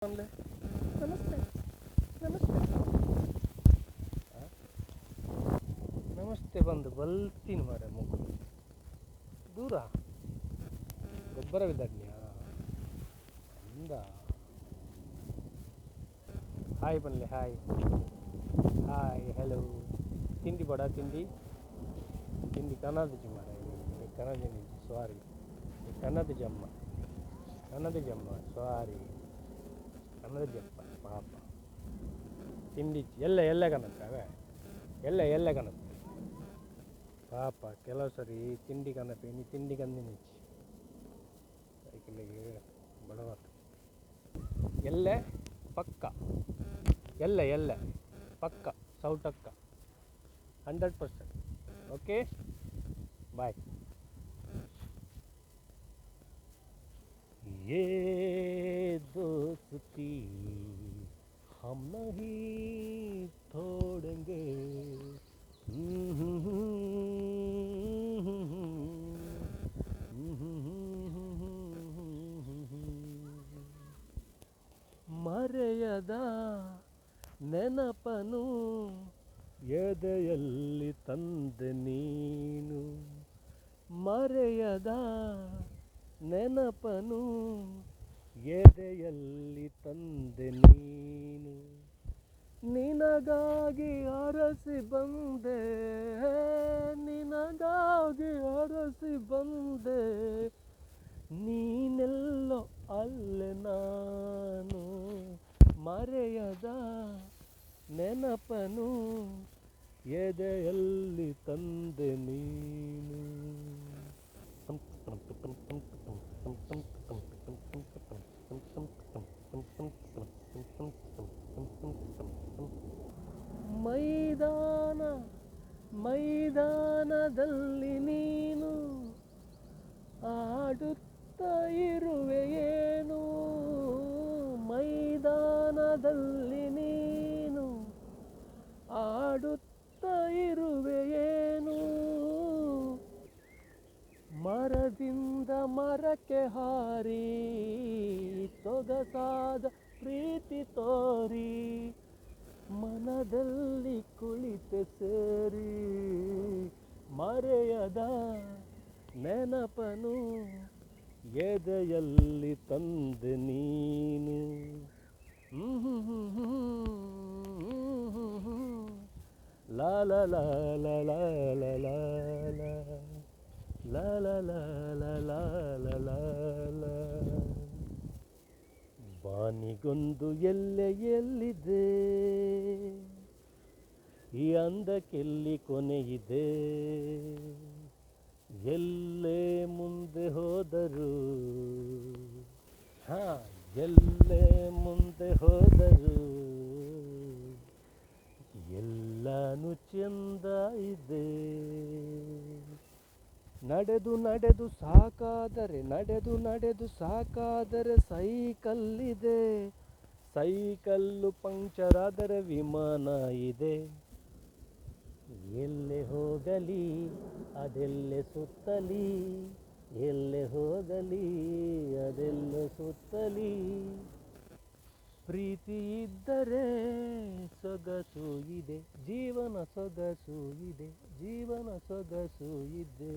ಅನ್ಲೆ ನಮಸ್ತೆ ನಮಸ್ತೆ ಆ? ನಮಸ್ತೆ ಬಂದು ಬಲ್ತೀನಿ ಮಾರೆ ಮುಖ ದೂರ ಗೊಬ್ಬರ ಬಿದ್ದಾಡ್ನ್ಯಾ ಅಂದ ಹಾಯ್ ಬನ್ಲೆ ಹಾಯ್ ಹಾಯ್ ಹಲೋ ತಿಂಡಿ ಬಡ ತಿಂಡಿ ತಿಂಡಿ ಕನ್ನದ ಮಾರೆ ಕನ್ನದ ಸಾರಿ ಕನ್ನದ ಜಮ್ಮ ಕನ್ನದ ಜಮ್ಮ ಸಾರಿ ಕನ್ನದ ಜಪ್ಪ ಪಾಪ ತಿಂಡಿ ಎಲ್ಲ ಕನಪ್ಪಾವೆ ಎಲ್ಲ ಕನಪು ಪಾಪ ಕೆಲವು ಸರಿ ತಿಂಡಿ ಕನಪೆ ನೀ ತಿಂಡಿ ಕಂದಿನಿಚ್ಚಿ ಸೈಕಲಿಗೆ ಬಡವ ಎಲ್ಲೆ ಪಕ್ಕ ಎಲ್ಲ ಪಕ್ಕ ಸೌಟಕ್ಕ 100%. Okay bye. ये दोस्ती हम नहीं छोड़ेंगे ಮರೆಯದ ನೆನಪನು ಎದೆಯಲ್ಲಿ ತಂದೆ ನೀನು ಮರೆಯದ ನೆನಪನು ಎದೆಯಲ್ಲಿ ತಂದೆ ನೀನು ನಿನಗಾಗಿ ಅರಸಿ ಬಂದೆ ನಿನಗಾಗಿ ಅರಸಿ ಬಂದೆ ನೀನೆಲ್ಲೋ ಅಲ್ಲೇ ನಾನು ಮರೆಯದ ನೆನಪನು ಎದೆಯಲ್ಲಿ ತಂದೆ ನೀನು ಮೈದಾನದಲ್ಲಿ ನೀನು ಆಡುತ್ತಾ ಇರುವೆಯೇನು ಮೈದಾನದಲ್ಲಿ ನೀನು ಆಡುತ್ತಾ ಇರುವೆಯೇನು ಮರದಿಂದ ಮರಕ್ಕೆ ಹಾರಿ ಸೊಗಸಾದ ಪ್ರೀತಿ ತೋರಿ ಮನದಲ್ಲಿ ಕುಳಿತೆ ಸೇರಿ ಮರೆಯದ ನೆನಪನು ಎದೆಯಲ್ಲಿ ತಂದೆ ನೀನು ಲಾ ಲಾ ಲಾ ಲಾ ಲಾ ಲಾ ಲಾ ಲಾ ಲಾ ಲಾ ಲಾ ಲಾ ಲಾ ಲಾ ಲಾ ಬಾನಿಗೊಂದು ಎಲ್ಲಿದೆ ಈ ಅಂದಕ್ಕೆಲ್ಲಿ ಕೊನೆಯಿದೆ ಎಲ್ಲೇ ಮುಂದೆ ಹೋದರು ಎಲ್ಲೇ ಮುಂದೆ ಹೋದರು ಎಲ್ಲಾನು ಚೆಂದ ಇದೆ ನಡೆದು ಸಾಕಾದರೆ ಸೈಕಲ್ಲಿದೆ ಸೈಕಲ್ಲು ಪಂಕ್ಚರ್ ಆದರೆ ವಿಮಾನ ಇದೆ ಎಲ್ಲೆ ಹೋಗಲಿ ಅದೆಲ್ಲೆ ಸುತ್ತಲಿ ಎಲ್ಲೆ ಹೋಗಲಿ ಅದೆಲ್ಲೆ ಸುತ್ತಲಿ ಪ್ರೀತಿ ಇದ್ದರೆ ಸೊಗಸು ಇದೆ ಜೀವನ ಸೊಗಸು ಇದೆ